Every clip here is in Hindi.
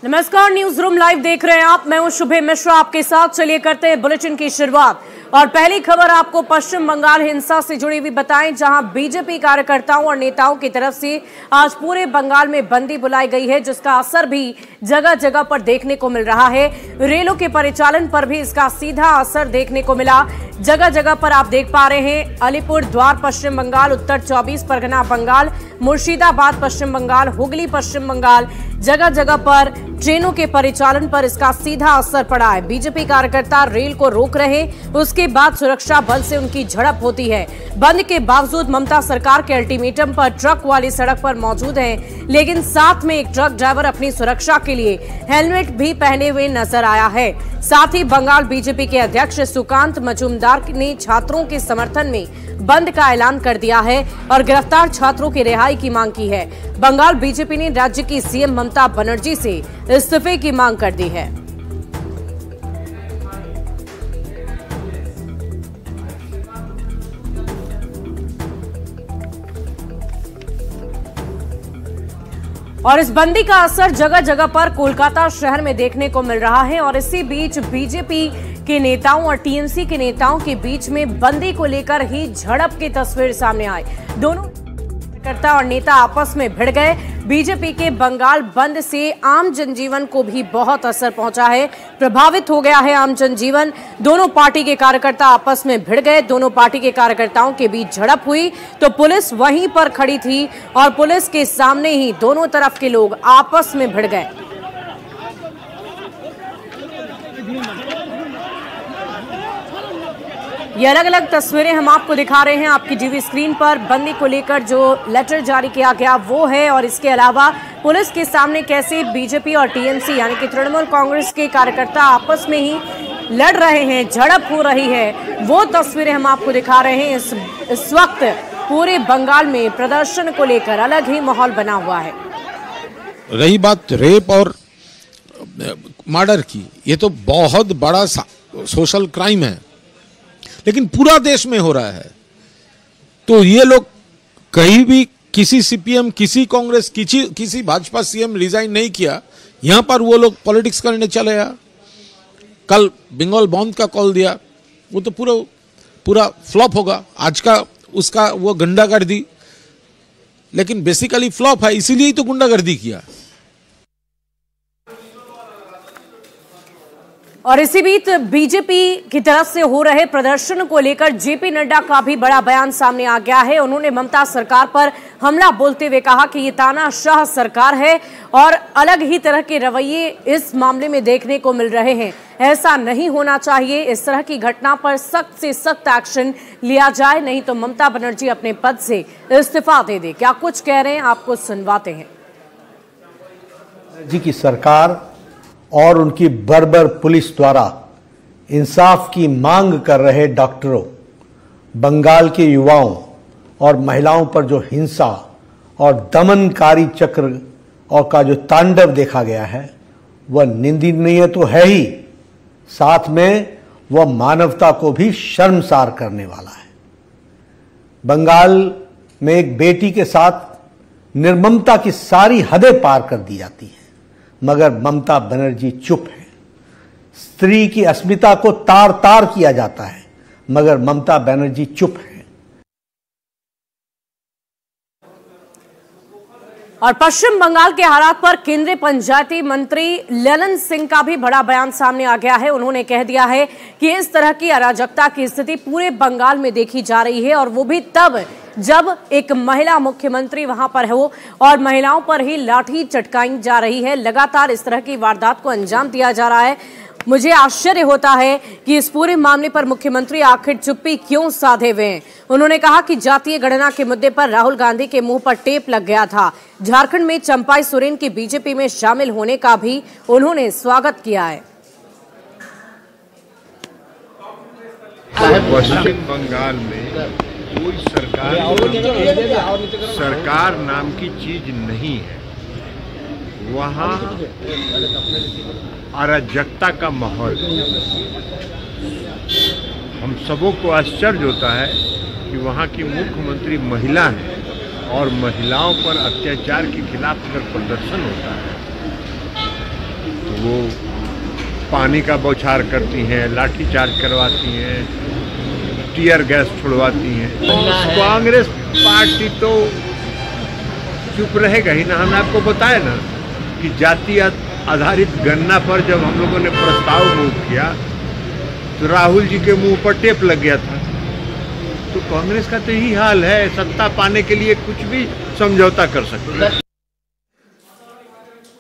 नमस्कार, न्यूज रूम लाइव देख रहे हैं आप। मैं हूं शुभे मिश्रा आपके साथ। चलिए करते हैं बुलेटिन की शुरुआत। और पहली खबर आपको पश्चिम बंगाल हिंसा से जुड़ी हुई बताएं, जहां बीजेपी कार्यकर्ताओं और नेताओं की तरफ से आज पूरे बंगाल में बंदी बुलाई गई है, जिसका असर भी जगह जगह पर देखने को मिल रहा है। रेलों के परिचालन पर भी इसका सीधा असर देखने को मिला। जगह जगह पर आप देख पा रहे हैं अलीपुर द्वार पश्चिम बंगाल, उत्तर 24 परगना बंगाल, मुर्शिदाबाद पश्चिम बंगाल, हुगली पश्चिम बंगाल, जगह जगह पर ट्रेनों के परिचालन पर इसका सीधा असर पड़ा है। बीजेपी कार्यकर्ता रेल को रोक रहे, उसके बाद सुरक्षा बल से उनकी झड़प होती है। बंद के बावजूद ममता सरकार के अल्टीमेटम पर ट्रक वाली सड़क पर मौजूद हैं, लेकिन साथ में एक ट्रक ड्राइवर अपनी सुरक्षा के लिए हेलमेट भी पहने हुए नजर आया है। साथ ही बंगाल बीजेपी के अध्यक्ष सुकांत मजूमदार ने छात्रों के समर्थन में बंद का ऐलान कर दिया है और गिरफ्तार छात्रों की रिहाई की मांग की है। बंगाल बीजेपी ने राज्य की सीएम ममता बनर्जी से इस्तीफे की मांग कर दी है। और इस बंदी का असर जगह जगह पर कोलकाता शहर में देखने को मिल रहा है। और इसी बीच बीजेपी के नेताओं और टीएमसी के नेताओं के बीच में बंदी को लेकर ही झड़प की तस्वीर सामने आई। दोनों कार्यकर्ता और नेता आपस में भिड़ गए। बीजेपी के बंगाल बंद से आम जनजीवन को भी बहुत असर पहुंचा है, प्रभावित हो गया है आम जनजीवन। दोनों पार्टी के कार्यकर्ता आपस में भिड़ गए। दोनों पार्टी के कार्यकर्ताओं के बीच झड़प हुई तो पुलिस वहीं पर खड़ी थी और पुलिस के सामने ही दोनों तरफ के लोग आपस में भिड़ गए। ये अलग अलग तस्वीरें हम आपको दिखा रहे हैं आपकी टीवी स्क्रीन पर। बंदी को लेकर जो लेटर जारी किया गया वो है, और इसके अलावा पुलिस के सामने कैसे बीजेपी और टीएमसी यानी कि तृणमूल कांग्रेस के कार्यकर्ता आपस में ही लड़ रहे हैं, झड़प हो रही है, वो तस्वीरें हम आपको दिखा रहे हैं। इस वक्त पूरे बंगाल में प्रदर्शन को लेकर अलग ही माहौल बना हुआ है। रही बात रेप और मर्डर की, ये तो बहुत बड़ा सोशल क्राइम है, लेकिन पूरा देश में हो रहा है। तो ये लोग कहीं भी किसी सीपीएम, किसी कांग्रेस, किसी भाजपा सीएम रिजाइन नहीं किया, यहां पर वो लोग पॉलिटिक्स करने चले गया। कल बंगाल बंद का कॉल दिया, वो तो पूरा फ्लॉप होगा। आज का उसका वो गुंडागर्दी, लेकिन बेसिकली फ्लॉप है, इसीलिए ही तो गुंडागर्दी किया। और इसी बीच बीजेपी की तरफ से हो रहे प्रदर्शन को लेकर जेपी नड्डा का भी बड़ा बयान सामने आ गया है। उन्होंने ममता सरकार पर हमला बोलते हुए कहा कि ये तानाशाह सरकार है और अलग ही तरह के रवैये इस मामले में देखने को मिल रहे हैं। ऐसा नहीं होना चाहिए। इस तरह की घटना पर सख्त से सख्त एक्शन लिया जाए, नहीं तो ममता बनर्जी अपने पद से इस्तीफा दे दे। क्या कुछ कह रहे हैं, आपको सुनवाते हैं। जी की सरकार और उनकी बर्बर पुलिस द्वारा इंसाफ की मांग कर रहे डॉक्टरों, बंगाल के युवाओं और महिलाओं पर जो हिंसा और दमनकारी चक्र और का जो तांडव देखा गया है, वह निंदनीय तो है ही, साथ में वह मानवता को भी शर्मसार करने वाला है। बंगाल में एक बेटी के साथ निर्ममता की सारी हदें पार कर दी जाती हैं, मगर ममता बनर्जी चुप है। स्त्री की अस्मिता को तार तार किया जाता है, मगर ममता बनर्जी चुप है। और पश्चिम बंगाल के हालात पर केंद्रीय पंचायती मंत्री ललन सिंह का भी बड़ा बयान सामने आ गया है। उन्होंने कह दिया है कि इस तरह की अराजकता की स्थिति पूरे बंगाल में देखी जा रही है, और वो भी तब जब एक महिला मुख्यमंत्री वहां पर हो और महिलाओं पर ही लाठी चटकाई जा रही है। लगातार इस तरह की वारदात को अंजाम दिया जा रहा है। मुझे आश्चर्य होता है कि इस पूरे मामले पर मुख्यमंत्री आखिर चुप्पी क्यों साधे हुए हैं। उन्होंने कहा कि जातीय गणना के मुद्दे पर राहुल गांधी के मुंह पर टेप लग गया था। झारखंड में चंपाई सोरेन की बीजेपी में शामिल होने का भी उन्होंने स्वागत किया है। पश्चिम बंगाल में कोई सरकार नाम की चीज नहीं है। वहाँ अराजकता का माहौल। हम सबों को आश्चर्य होता है कि वहाँ की मुख्यमंत्री महिला है और महिलाओं पर अत्याचार के खिलाफ अगर प्रदर्शन होता है वो पानी का बौछार करती हैं, लाठीचार्ज करवाती हैं, टीयर गैस छुड़वाती हैं। कांग्रेस पार्टी तो चुप रहेगा ही ना। हमने आपको बताया ना कि जाति आधारित गणना पर जब हम लोगों ने प्रस्ताव मूव किया तो राहुल जी के मुंह पर टेप लग गया था। तो कांग्रेस का तो यही हाल है, सत्ता पाने के लिए कुछ भी समझौता कर सकते हैं।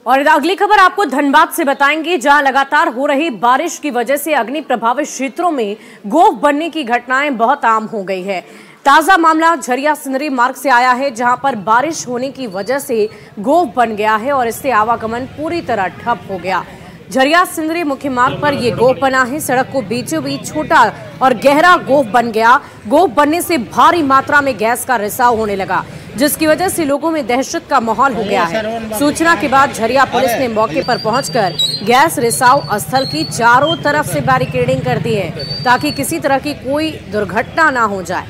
और अगली खबर आपको धनबाद से बताएंगे, जहां लगातार हो रही बारिश की वजह से अग्नि प्रभावित क्षेत्रों में गोफ बनने की घटनाएं बहुत आम हो गई है। ताजा मामला झरिया सिंदरी मार्ग से आया है, जहां पर बारिश होने की वजह से गोफ बन गया है और इससे आवागमन पूरी तरह ठप हो गया। झरिया सिंदरी मुख्य मार्ग पर यह गोफ बना है। सड़क को बीचों बीच छोटा और गहरा गोफ बन गया। गोफ बनने से भारी मात्रा में गैस का रिसाव होने लगा, जिसकी वजह से लोगों में दहशत का माहौल हो गया है। सूचना के बाद झरिया पुलिस ने मौके पर पहुंचकर गैस रिसाव स्थल की चारों तरफ से बैरिकेडिंग कर दी है, ताकि किसी तरह की कोई दुर्घटना ना हो जाए।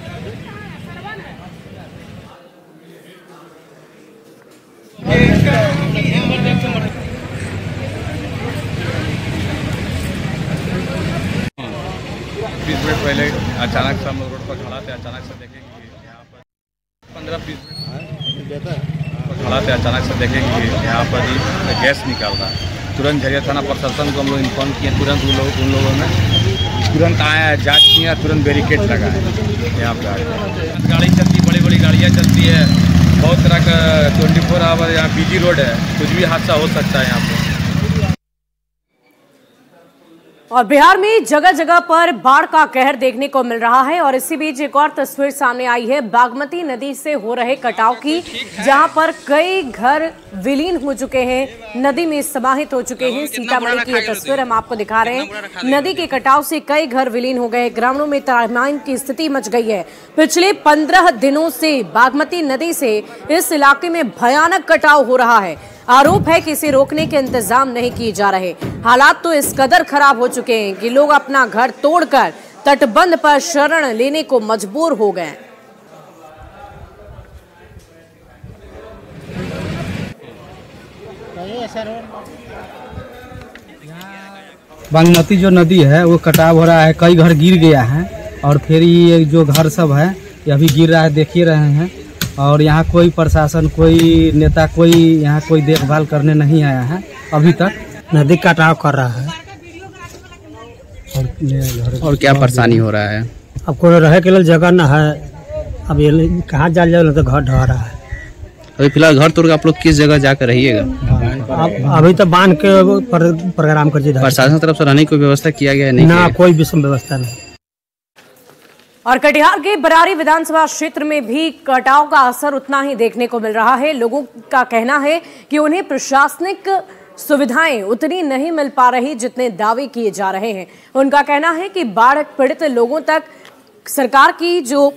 बीस मिनट पहले अचानक से हम लोग रोड पर खड़ा थे। अचानक से देखें कि यहाँ पर 15-20 मिनट खड़ा थे। अचानक से देखें कि यहाँ पर ही गैस निकल रहा है। तुरंत झरिया थाना प्रशासन को हम लोग इन्फॉर्म किए। तुरंत उन लोगों ने तुरंत आया, जांच किया, तुरंत बैरिकेड लगाया। यहाँ पर गाड़ी चलती, बड़ी बड़ी गाड़ियाँ चलती है, बहुत तरह का 24 आवर यहाँ बिजी रोड है, कुछ भी हादसा हो सकता है यहाँ पर। और बिहार में जगह जगह पर बाढ़ का कहर देखने को मिल रहा है। और इसी बीच एक और तस्वीर सामने आई है बागमती नदी से हो रहे कटाव की, जहां पर कई घर विलीन हो चुके हैं, नदी में समाहित हो चुके हैं। सीतामढ़ी की यह तस्वीर हम आपको दिखा रहे हैं। नदी के कटाव से कई घर विलीन हो गए, ग्रामीणों में त्राहिमाम की स्थिति मच गई है। पिछले 15 दिनों से बागमती नदी से इस इलाके में भयानक कटाव हो रहा है। आरोप है कि इसे रोकने के इंतजाम नहीं किए जा रहे। हालात तो इस कदर खराब हो चुके हैं कि लोग अपना घर तोड़कर तटबंध पर शरण लेने को मजबूर हो गए। बागमती जो नदी है वो कटाव हो रहा है, कई घर गिर गया है और फिर ये जो घर सब है ये अभी गिर रहा है, देख ही रहे हैं। और यहाँ कोई प्रशासन, कोई नेता, कोई यहाँ कोई देखभाल करने नहीं आया है अभी तक। नदी कटाव कर रहा है और क्या परेशानी हो रहा है? अब कोई रहे के लिए जगह न है। अब ये कहाँ जा तो घर ढह रहा है। अभी फिलहाल घर तोड़ के आप लोग किस जगह जाकर रहिएगा? अभी तो बांध के प्रोग्राम कर दिया। प्रशासन तरफ से रहने की कोई व्यवस्था किया गया है? नहीं ना, कोई विषम व्यवस्था नहीं। और कटिहार के बरारी विधानसभा क्षेत्र में भी कटाव का असर उतना ही देखने को मिल रहा है। लोगों का कहना है कि उन्हें प्रशासनिक सुविधाएं उतनी नहीं मिल पा रही जितने दावे किए जा रहे हैं। उनका कहना है कि बाढ़ पीड़ित लोगों तक सरकार की जो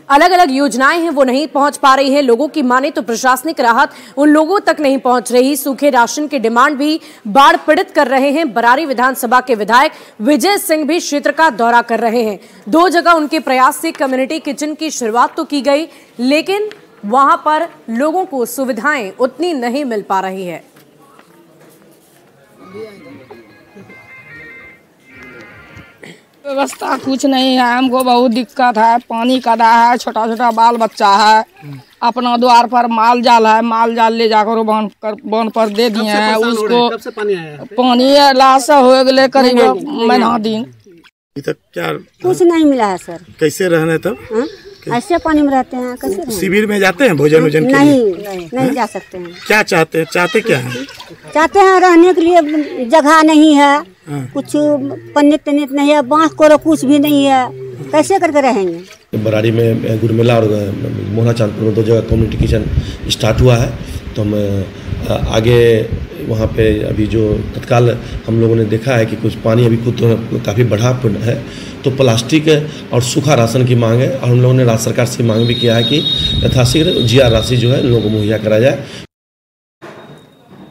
अलग अलग योजनाएं हैं वो नहीं पहुंच पा रही है। लोगों की माने तो प्रशासनिक राहत उन लोगों तक नहीं पहुंच रही। सूखे राशन की डिमांड भी बाढ़ पीड़ित कर रहे हैं। बरारी विधानसभा के विधायक विजय सिंह भी क्षेत्र का दौरा कर रहे हैं। 2 जगह उनके प्रयास से कम्युनिटी किचन की शुरुआत तो की गई, लेकिन वहां पर लोगों को सुविधाएं उतनी नहीं मिल पा रही है। व्यवस्था कुछ नहीं है, हमको बहुत दिक्कत है। पानी कदा है, छोटा छोटा बाल बच्चा है, अपना द्वार पर माल जाल है, माल जाल ले जाकर बांध पर दे दिए हैं उसको। कब से पानी लाश हो गए करीब महीना दिन। अभी तक क्या कुछ नहीं मिला है सर। कैसे रहने तब? ऐसे पानी में रहते हैं, कैसे शिविर में जाते हैं भोजन वोजन के लिए? नहीं जा सकते हैं। क्या चाहते हैं? चाहते हैं रहने के लिए जगह नहीं है, कुछ पन्नीत तन्नीत नहीं है, बांस को कुछ भी नहीं है, कैसे करके रहेंगे? बरारी में गुरमेला और मोहना चांदपुर में 2 जगह कम्युनिटी किचन स्टार्ट हुआ है। तो हम आगे वहाँ पे अभी जो तत्काल हम लोगों ने देखा है कि कुछ पानी अभी खुद तो काफ़ी बढ़ा है, तो प्लास्टिक और सूखा राशन की मांग है। और हम लोगों ने राज्य सरकार से मांग भी किया है कि यथाशीघ्र GR राशि जो है लोगों को मुहैया कराया जाए।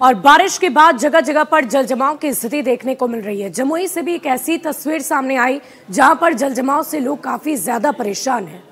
और बारिश के बाद जगह जगह पर जल जमाव की स्थिति देखने को मिल रही है। जमुई से भी एक ऐसी तस्वीर सामने आई जहां पर जल जमाव से लोग काफी ज्यादा परेशान हैं।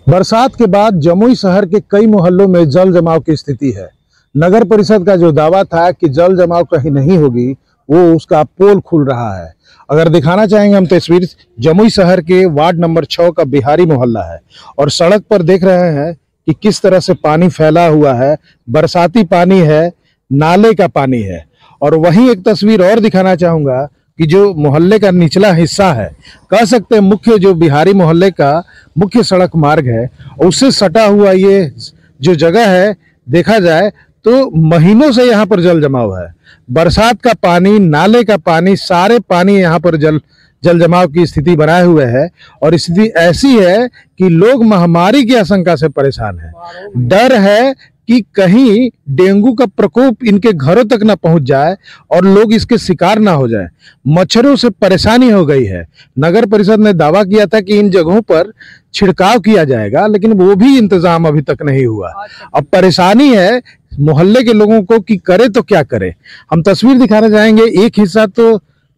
बरसात के बाद जमुई शहर के कई मोहल्लों में जल जमाव की स्थिति है। नगर परिषद का जो दावा था कि जल जमाव कहीं नहीं होगी, वो उसका पोल खुल रहा है। अगर दिखाना चाहेंगे हम तस्वीर, जमुई शहर के वार्ड नंबर 6 का बिहारी मोहल्ला है और सड़क पर देख रहे हैं कि किस तरह से पानी फैला हुआ है। बरसाती पानी है, नाले का पानी है। और वहीं एक तस्वीर और दिखाना चाहूंगा कि जो मोहल्ले का निचला हिस्सा है, कह सकते हैं मुख्य जो बिहारी मोहल्ले का मुख्य सड़क मार्ग है, उससे सटा हुआ ये जो जगह है, देखा जाए तो महीनों से यहाँ पर जल जमाव है। बरसात का पानी, नाले का पानी, सारे पानी यहाँ पर जल जमाव की स्थिति बनाए हुए है। और स्थिति ऐसी है कि लोग महामारी की आशंका से परेशान हैं। डर है कि कहीं डेंगू का प्रकोप इनके घरों तक ना पहुंच जाए और लोग इसके शिकार ना हो जाए। मच्छरों से परेशानी हो गई है। नगर परिषद ने दावा किया था कि इन जगहों पर छिड़काव किया जाएगा, लेकिन वो भी इंतजाम अभी तक नहीं हुआ। अब परेशानी है मोहल्ले के लोगों को कि करे तो क्या करे। हम तस्वीर दिखाना चाहेंगे। एक हिस्सा तो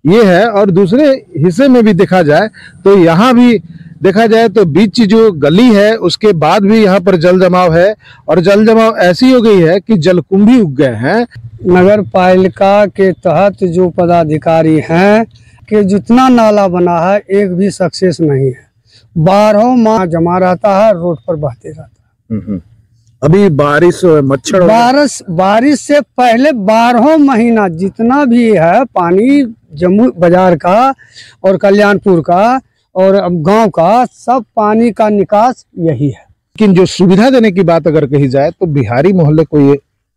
ये है और दूसरे हिस्से में भी देखा जाए तो यहाँ भी देखा जाए तो बीच जो गली है उसके बाद भी यहाँ पर जल जमाव है। और जल जमाव ऐसी हो गई है कि जलकुंभी उग गए हैं। नगर पालिका के तहत जो पदाधिकारी हैं कि जितना नाला बना है एक भी सक्सेस नहीं है। 12 माह जमा रहता है, रोड पर बहते रहता है। अभी बारिश मच्छर बारिश से पहले 12 महीना जितना भी है पानी जम्मू बाजार का और कल्याणपुर का और गांव का, सब पानी का निकास यही है। लेकिन जो सुविधा देने की बात अगर कही जाए तो बिहारी मोहल्ले को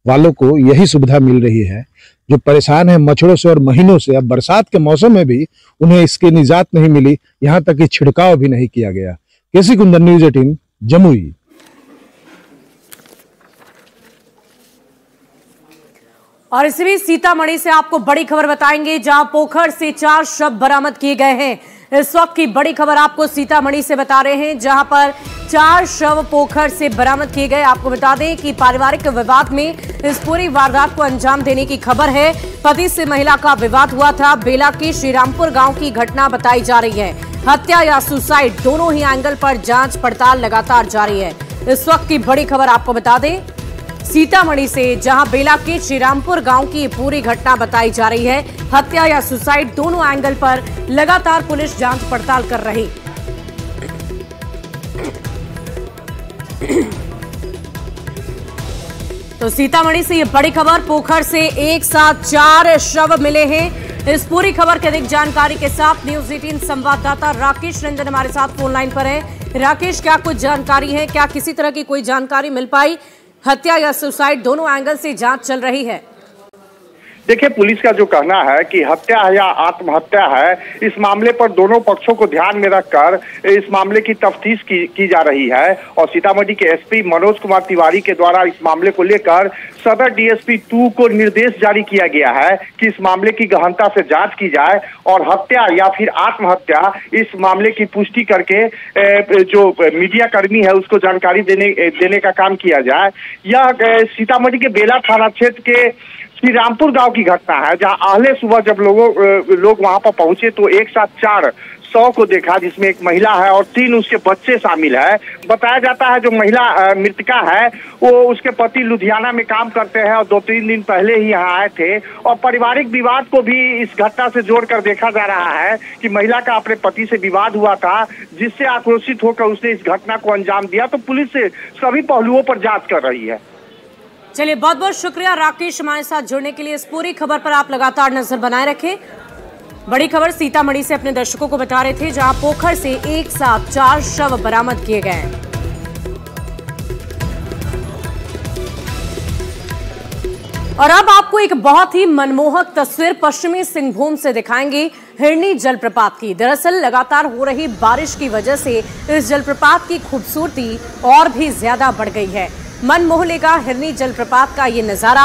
वालों को यही सुविधा मिल रही है, जो परेशान है मच्छरों से और महीनों से। अब बरसात के मौसम में भी उन्हें इसकी निजात नहीं मिली, यहाँ तक कि छिड़काव भी नहीं किया गया। केसी कुंदन, न्यूज़ 18, जमुई। और इसी बीच सीतामढ़ी से आपको बड़ी खबर बताएंगे, जहां पोखर से 4 शव बरामद किए गए हैं। इस वक्त की बड़ी खबर आपको सीतामढ़ी से बता रहे हैं, जहां पर 4 शव पोखर से बरामद किए गए। आपको बता दें कि पारिवारिक विवाद में इस पूरी वारदात को अंजाम देने की खबर है। पति से महिला का विवाद हुआ था। बेला के श्रीरामपुर गांव की घटना बताई जा रही है। हत्या या सुसाइड, दोनों ही एंगल पर जांच पड़ताल लगातार जारी है। इस वक्त की बड़ी खबर आपको बता दें सीतामढ़ी से, जहां बेला के श्रीरामपुर गांव की पूरी घटना बताई जा रही है। हत्या या सुसाइड, दोनों एंगल पर लगातार पुलिस जांच पड़ताल कर रही। तो सीतामढ़ी से ये बड़ी खबर, पोखर से एक साथ 4 शव मिले हैं। इस पूरी खबर की अधिक जानकारी के साथ न्यूज़ 18 संवाददाता राकेश रंजन हमारे साथ फोन लाइन पर है। राकेश, क्या कुछ जानकारी है? क्या किसी तरह की कोई जानकारी मिल पाई? हत्या या सुसाइड, दोनों एंगल से जांच चल रही है। देखिए, पुलिस का जो कहना है कि हत्या है या आत्महत्या है, इस मामले पर दोनों पक्षों को ध्यान में रखकर इस मामले की तफ्तीश की जा रही है। और सीतामढ़ी के एसपी मनोज कुमार तिवारी के द्वारा इस मामले को लेकर सदर डीएसपी 2 को निर्देश जारी किया गया है कि इस मामले की गहनता से जांच की जाए और हत्या या फिर आत्महत्या, इस मामले की पुष्टि करके जो मीडिया कर्मी है उसको जानकारी देने का काम किया जाए। यह सीतामढ़ी के बेला थाना क्षेत्र के श्रीरामपुर गांव की घटना है, जहां आहले सुबह जब लोग वहां पर पहुंचे तो एक साथ 4 शव को देखा, जिसमें एक महिला है और 3 उसके बच्चे शामिल है। बताया जाता है जो महिला मृतका है वो उसके पति लुधियाना में काम करते हैं और 2-3 दिन पहले ही यहाँ आए थे। और पारिवारिक विवाद को भी इस घटना से जोड़कर देखा जा रहा है कि महिला का अपने पति से विवाद हुआ था, जिससे आक्रोशित होकर उसने इस घटना को अंजाम दिया। तो पुलिस से सभी पहलुओं पर जाँच कर रही है। चलिए, बहुत बहुत शुक्रिया राकेश हमारे साथ जुड़ने के लिए। इस पूरी खबर पर आप लगातार नजर बनाए रखें। बड़ी खबर सीतामढ़ी से अपने दर्शकों को बता रहे थे, जहां पोखर से एक साथ 4 शव बरामद किए गए। और अब आपको एक बहुत ही मनमोहक तस्वीर पश्चिमी सिंहभूम से दिखाएंगे, हिरनी जलप्रपात की। दरअसल लगातार हो रही बारिश की वजह से इस जलप्रपात की खूबसूरती और भी ज्यादा बढ़ गई है। मन मोह लेगा हिरनी जलप्रपात का ये नजारा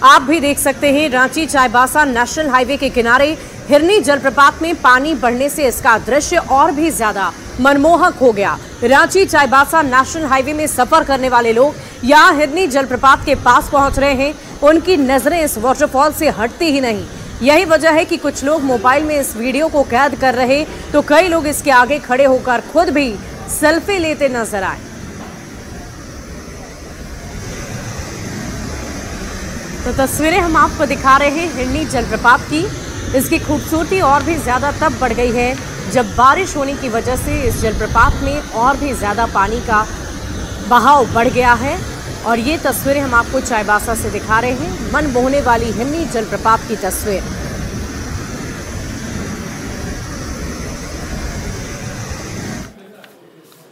आप भी देख सकते हैं। रांची चाईबासा नेशनल हाईवे के किनारे हिरनी जलप्रपात में पानी बढ़ने से इसका दृश्य और भी ज्यादा मनमोहक हो गया। रांची चाईबासा नेशनल हाईवे में सफर करने वाले लोग यहाँ हिरनी जलप्रपात के पास पहुंच रहे हैं। उनकी नजरें इस वाटरफॉल से हटती ही नहीं। यही वजह है कि कुछ लोग मोबाइल में इस वीडियो को कैद कर रहे, तो कई लोग इसके आगे खड़े होकर खुद भी सेल्फी लेते नजर आए। तो तस्वीरें हम आपको दिखा रहे हैं हिरनी जलप्रपात की। इसकी खूबसूरती और भी ज्यादा तब बढ़ गई है जब बारिश होने की वजह से इस जलप्रपात में और भी ज्यादा पानी का बहाव बढ़ गया है। और ये तस्वीरें हम आपको चाईबासा से दिखा रहे हैं, मन मोहने वाली हिरनी जलप्रपात की तस्वीर।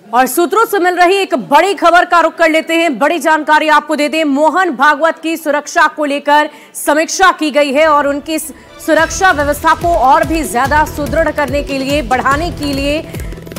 और सूत्रों से मिल रही एक बड़ी खबर का रुख कर लेते हैं। बड़ी जानकारी आपको दे दें, मोहन भागवत की सुरक्षा को लेकर समीक्षा की गई है और उनकी सुरक्षा व्यवस्था को और भी ज्यादा सुदृढ़ करने के लिए, बढ़ाने के लिए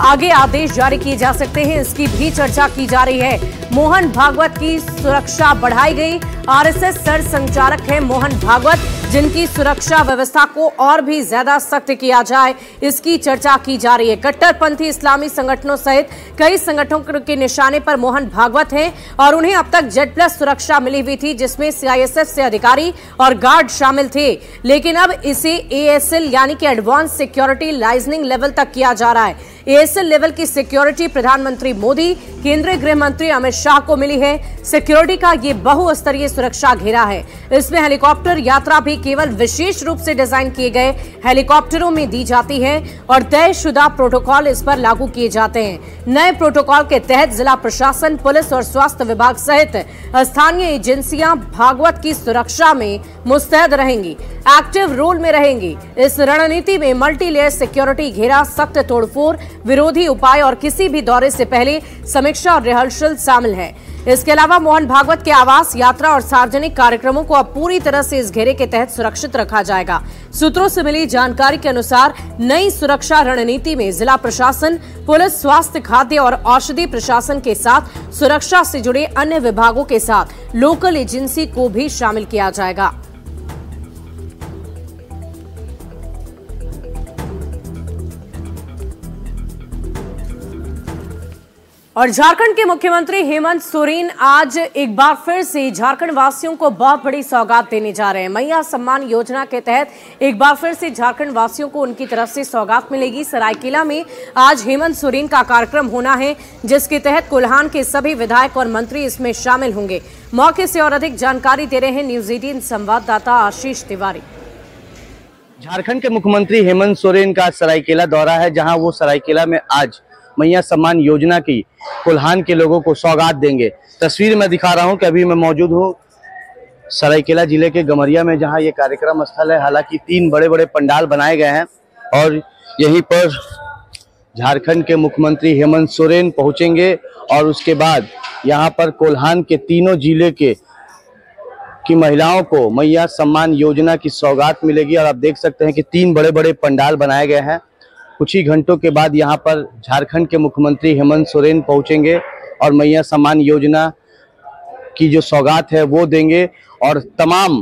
आगे आदेश जारी किए जा सकते हैं, इसकी भी चर्चा की जा रही है। मोहन भागवत की सुरक्षा बढ़ाई गई। आरएसएस सर संचालक है मोहन भागवत, जिनकी सुरक्षा व्यवस्था को और भी ज्यादा सख्त किया जाए, इसकी चर्चा की जा रही है। कट्टरपंथी इस्लामी संगठनों सहित कई संगठनों के निशाने पर मोहन भागवत हैं और उन्हें अब तक Z+ सुरक्षा मिली हुई थी, जिसमें CISF से अधिकारी और गार्ड शामिल थे। लेकिन अब इसे ASL यानी कि एडवांस सिक्योरिटी लाइजनिंग लेवल तक किया जा रहा है। ASL लेवल की सिक्योरिटी प्रधानमंत्री मोदी, केंद्रीय गृह मंत्री अमित शाह को मिली है। सिक्योरिटी का ये बहुस्तरीय सुरक्षा घेरा है। इसमें हेलीकॉप्टर यात्रा भी केवल विशेष रूप से डिजाइन किए गए हेलीकॉप्टरों में दी जाती है और तयशुदा प्रोटोकॉल इस पर लागू किए जाते हैं। नए प्रोटोकॉल के तहत जिला प्रशासन, पुलिस और स्वास्थ्य विभाग सहित स्थानीय एजेंसियां भागवत की सुरक्षा में मुस्तैद रहेंगी, एक्टिव रोल में रहेंगी। इस रणनीति में मल्टी लेयर सिक्योरिटी घेरा, सख्त तोड़फोड़, विरोधी उपाय और किसी भी दौरे से पहले समीक्षा और रिहर्सल शामिल है। इसके अलावा मोहन भागवत के आवास, यात्रा और सार्वजनिक कार्यक्रमों को अब पूरी तरह से इस घेरे के तहत सुरक्षित रखा जाएगा। सूत्रों से मिली जानकारी के अनुसार नई सुरक्षा रणनीति में जिला प्रशासन, पुलिस, स्वास्थ्य, खाद्य और औषधि प्रशासन के साथ सुरक्षा से जुड़े अन्य विभागों के साथ लोकल एजेंसी को भी शामिल किया जाएगा। और झारखंड के मुख्यमंत्री हेमंत सोरेन आज एक बार फिर से झारखंड वासियों को बहुत बड़ी सौगात देने जा रहे हैं। मैया सम्मान योजना के तहत एक बार फिर से झारखंड वासियों को उनकी तरफ से सौगात मिलेगी। सरायकेला में आज हेमंत सोरेन का कार्यक्रम होना है, जिसके तहत कोल्हान के सभी विधायक और मंत्री इसमें शामिल होंगे। मौके से और अधिक जानकारी दे रहे हैं न्यूज 18 संवाददाता आशीष तिवारी। झारखंड के मुख्यमंत्री हेमंत सोरेन का सरायकेला दौरा है, जहाँ वो सरायकेला में आज मैया सम्मान योजना की कोल्हान के लोगों को सौगात देंगे। तस्वीर में दिखा रहा हूं कि अभी मैं मौजूद हूं सरायकेला जिले के गमरिया में, जहां ये कार्यक्रम स्थल है। हालांकि 3 बड़े बड़े पंडाल बनाए गए हैं और यहीं पर झारखंड के मुख्यमंत्री हेमंत सोरेन पहुंचेंगे और उसके बाद यहां पर कोल्हान के तीनों जिले की महिलाओं को मैया सम्मान योजना की सौगात मिलेगी। और आप देख सकते हैं कि 3 बड़े बड़े पंडाल बनाए गए हैं। कुछ ही घंटों के बाद यहां पर झारखंड के मुख्यमंत्री हेमंत सोरेन पहुंचेंगे और मैया सम्मान योजना की जो सौगात है वो देंगे। और तमाम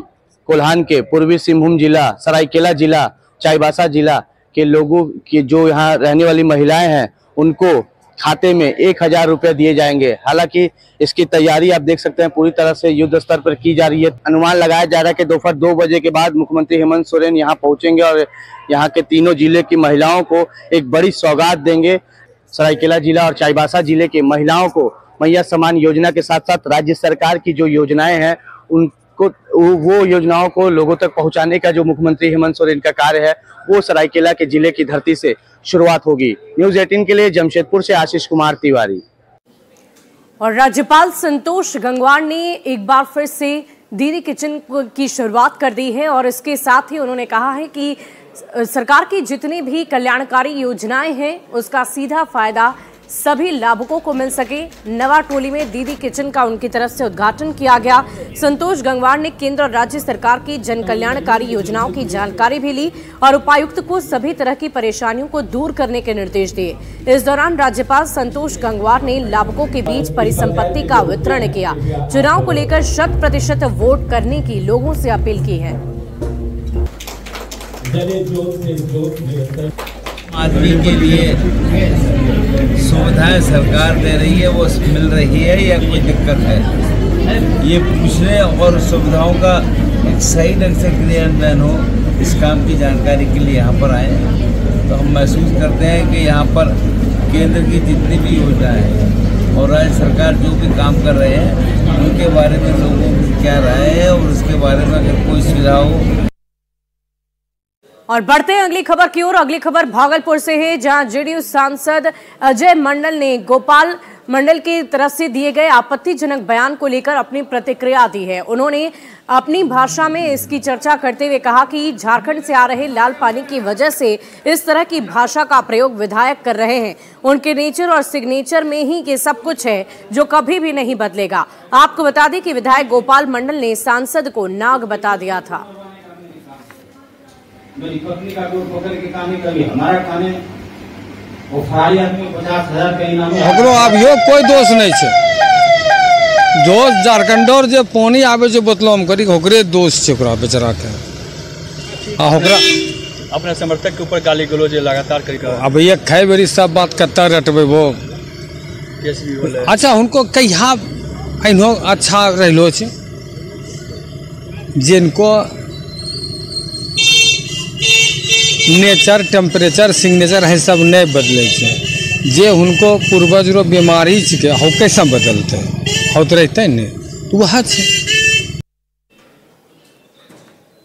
कोल्हान के, पूर्वी सिंहभूम जिला, सरायकेला जिला, चाईबासा जिला के लोगों की जो यहाँ रहने वाली महिलाएं हैं उनको खाते में 1000 रुपये दिए जाएंगे। हालांकि इसकी तैयारी आप देख सकते हैं पूरी तरह से युद्ध स्तर पर की जा रही है। अनुमान लगाया जा रहा है कि दोपहर 2 बजे के बाद मुख्यमंत्री हेमंत सोरेन यहाँ पहुंचेंगे और यहाँ के तीनों जिले की महिलाओं को एक बड़ी सौगात देंगे। सरायकेला जिला और चाईबासा जिले के महिलाओं को मैया सम्मान योजना के साथ साथ राज्य सरकार की जो योजनाएं हैं उनको, वो योजनाओं को लोगों तक पहुंचाने का जो मुख्यमंत्री हेमंत सोरेन का कार्य है वो सरायकेला के जिले की धरती से शुरुआत होगी। न्यूज 18 के लिए जमशेदपुर से आशीष कुमार तिवारी। और राज्यपाल संतोष गंगवार ने एक बार फिर से दीदी किचन की शुरुआत कर दी है और इसके साथ ही उन्होंने कहा है कि सरकार की जितनी भी कल्याणकारी योजनाएं हैं उसका सीधा फायदा सभी लाभुकों को मिल सके। नवाटोली में दीदी किचन का उनकी तरफ से उद्घाटन किया गया। संतोष गंगवार ने केंद्र और राज्य सरकार की जन कल्याणकारी योजनाओं की जानकारी भी ली और उपायुक्त को सभी तरह की परेशानियों को दूर करने के निर्देश दिए। इस दौरान राज्यपाल संतोष गंगवार ने लाभुकों के बीच परिसंपत्ति का वितरण किया। चुनाव को लेकर 100% वोट करने की लोगों से अपील की है। आदमी के लिए सुविधाएं सरकार दे रही है वो मिल रही है या कोई दिक्कत है, ये पूछने और सुविधाओं का एक सही ढंग से क्रियान्वयन हो, इस काम की जानकारी के लिए यहाँ पर आए। तो हम महसूस करते हैं कि यहाँ पर केंद्र की जितनी भी योजनाएं हैं और राज्य सरकार जो भी काम कर रहे हैं उनके बारे में लोगों की क्या राय है और उसके बारे में अगर कोई सुझाव। और बढ़ते हैं अगली खबर की ओर। अगली खबर भागलपुर से है, जहां जेडीयू सांसद अजय मंडल ने गोपाल मंडल की तरफ से दिए गए आपत्तिजनक बयान को लेकर अपनी प्रतिक्रिया दी है। उन्होंने अपनी भाषा में इसकी चर्चा करते हुए कहा कि झारखंड से आ रहे लाल पानी की वजह से इस तरह की भाषा का प्रयोग विधायक कर रहे हैं। उनके नेचर और सिग्नेचर में ही ये सब कुछ है जो कभी भी नहीं बदलेगा। आपको बता दें कि विधायक गोपाल मंडल ने सांसद को नाग बता दिया था। मेरी पत्नी का दूध पोखर की कहानी कभी हमारा कहानी वो फरारी आदमी 50,000 का इनाम ओकरो अभियो कोई दोष नहीं छे। दोष झारखंडोर जे पानी आवे जो बोतलो हम करी ओकरे दोष छे ओकरा बेचारा के। हां ओकरा अपने समर्थक के ऊपर गाली गलौज लगातार करी कर। अब ये खाए बेरी सब बात करता रटबे वो केस भी बोले। अच्छा उनको कहिया अइनो अच्छा रहलो छे जिनको नेचर टेम्परेचर सिग्नेचर है सब नहीं बदले छे। जे उनको पूर्वज रो बीमारी छे हो कैसे बदलते हो तो रहते नहीं तो वह छे।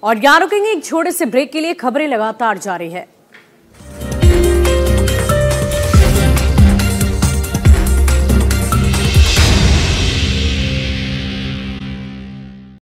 और यहाँ रुकेंगे एक छोटे से ब्रेक के लिए। खबरें लगातार जारी है।